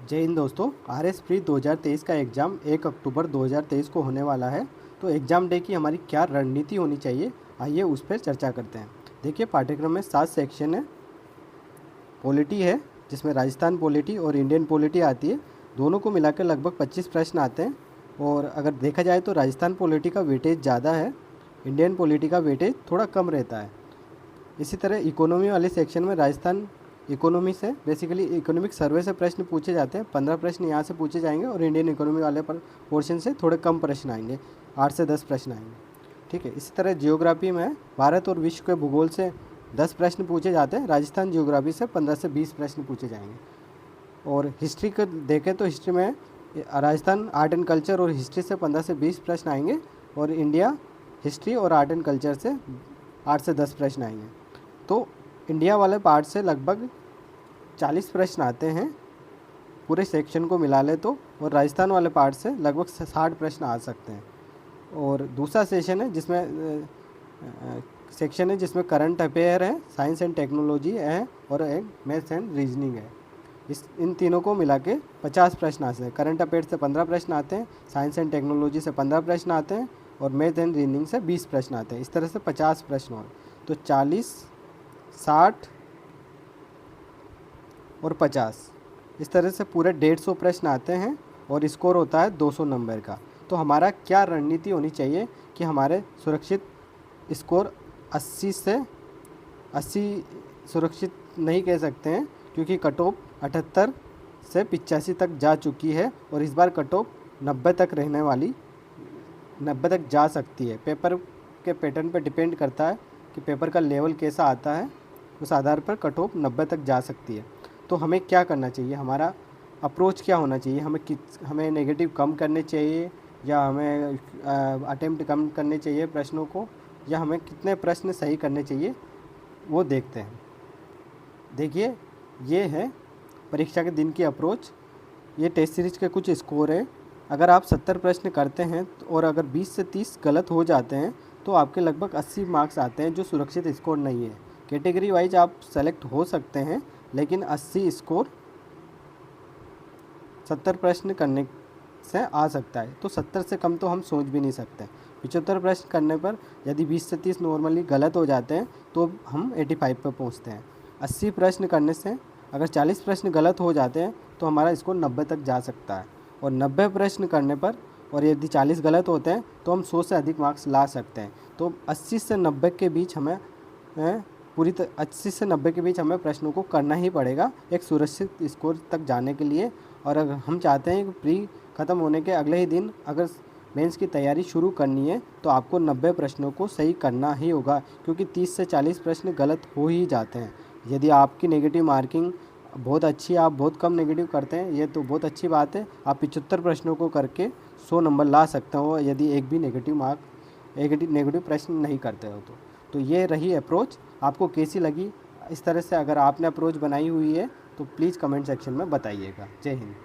जय हिंद दोस्तों। RS pre 2023 का एग्ज़ाम 1 अक्टूबर 2023 को होने वाला है। तो एग्ज़ाम डे की हमारी क्या रणनीति होनी चाहिए, आइए उस पर चर्चा करते हैं। देखिए, पाठ्यक्रम में 7 सेक्शन है। पॉलिटी है जिसमें राजस्थान पॉलिटी और इंडियन पॉलिटी आती है। दोनों को मिलाकर लगभग 25 प्रश्न आते हैं। और अगर देखा जाए तो राजस्थान पॉलिटी का वेटेज ज़्यादा है, इंडियन पॉलिटी का वेटेज थोड़ा कम रहता है। इसी तरह इकोनॉमी वाले सेक्शन में राजस्थान इकोनॉमी से बेसिकली इकोनॉमिक सर्वे से प्रश्न पूछे जाते हैं। 15 प्रश्न यहाँ से पूछे जाएंगे और इंडियन इकोनॉमी वाले पोर्शन से थोड़े कम प्रश्न आएंगे, 8 से 10 प्रश्न आएंगे। ठीक है। इसी तरह जियोग्राफी में भारत और विश्व के भूगोल से 10 प्रश्न पूछे जाते हैं। राजस्थान जियोग्राफी से 15 से 20 प्रश्न पूछे जाएंगे। और हिस्ट्री को देखें तो हिस्ट्री में राजस्थान आर्ट एंड कल्चर और हिस्ट्री से 15 से 20 प्रश्न आएंगे और इंडिया हिस्ट्री और आर्ट एंड कल्चर से 8 से 10 प्रश्न आएंगे। तो इंडिया वाले पार्ट से लगभग 40 प्रश्न आते हैं पूरे सेक्शन को मिला ले तो, और राजस्थान वाले पार्ट से लगभग 60 प्रश्न आ सकते हैं। और दूसरा सेशन है जिसमें करंट अफेयर है, साइंस एंड टेक्नोलॉजी है और एक मैथ्स एंड रीजनिंग है। इन तीनों को मिला के 50 प्रश्न आते हैं। करंट अफेयर से 15 प्रश्न आते हैं, साइंस एंड टेक्नोलॉजी से 15 प्रश्न आते हैं और मैथ एंड रीजनिंग से 20 प्रश्न आते हैं। इस तरह से 50 प्रश्न और तो 40, 60 और 50, इस तरह से पूरे 150 प्रश्न आते हैं और स्कोर होता है 200 नंबर का। तो हमारा क्या रणनीति होनी चाहिए कि हमारे सुरक्षित स्कोर 80 से 80 सुरक्षित नहीं कह सकते हैं, क्योंकि कट ऑफ 78 से 85 तक जा चुकी है और इस बार कट ऑफ 90 तक रहने वाली, 90 तक जा सकती है। पेपर के पैटर्न पर डिपेंड करता है कि पेपर का लेवल कैसा आता है, उस आधार पर कट ऑफ 90 तक जा सकती है। तो हमें क्या करना चाहिए, हमारा अप्रोच क्या होना चाहिए, हमें नेगेटिव कम करने चाहिए या हमें अटेम्प्ट कम करने चाहिए प्रश्नों को, या हमें कितने प्रश्न सही करने चाहिए, वो देखते हैं। देखिए, ये है परीक्षा के दिन की अप्रोच। ये टेस्ट सीरीज के कुछ स्कोर है। अगर आप 70 प्रश्न करते हैं और अगर 20 से 30 गलत हो जाते हैं तो आपके लगभग 80 मार्क्स आते हैं, जो सुरक्षित स्कोर नहीं है। कैटेगरी वाइज आप सेलेक्ट हो सकते हैं, लेकिन 80 स्कोर 70 प्रश्न करने से आ सकता है। तो 70 से कम तो हम सोच भी नहीं सकते। 75 प्रश्न करने पर यदि 20 से 30 नॉर्मली गलत हो जाते हैं तो हम 85 पर पहुंचते हैं। 80 प्रश्न करने से अगर 40 प्रश्न गलत हो जाते हैं तो हमारा स्कोर 90 तक जा सकता है। और 90 प्रश्न करने पर और यदि 40 गलत होते हैं तो हम 100 से अधिक मार्क्स ला सकते हैं। तो 80 से 90 के बीच हमें 80 से 90 के बीच हमें प्रश्नों को करना ही पड़ेगा एक सुरक्षित स्कोर तक जाने के लिए। और अगर हम चाहते हैं कि प्री ख़त्म होने के अगले ही दिन अगर मेंस की तैयारी शुरू करनी है तो आपको 90 प्रश्नों को सही करना ही होगा, क्योंकि 30 से 40 प्रश्न गलत हो ही जाते हैं। यदि आपकी नेगेटिव मार्किंग बहुत अच्छी, आप बहुत कम नेगेटिव करते हैं, ये तो बहुत अच्छी बात है। आप 75 प्रश्नों को करके 100 नंबर ला सकते हो यदि एक भी नेगेटिव प्रश्न नहीं करते हो तो ये रही अप्रोच। आपको कैसी लगी? इस तरह से अगर आपने अप्रोच बनाई हुई है तो प्लीज़ कमेंट सेक्शन में बताइएगा। जय हिंद।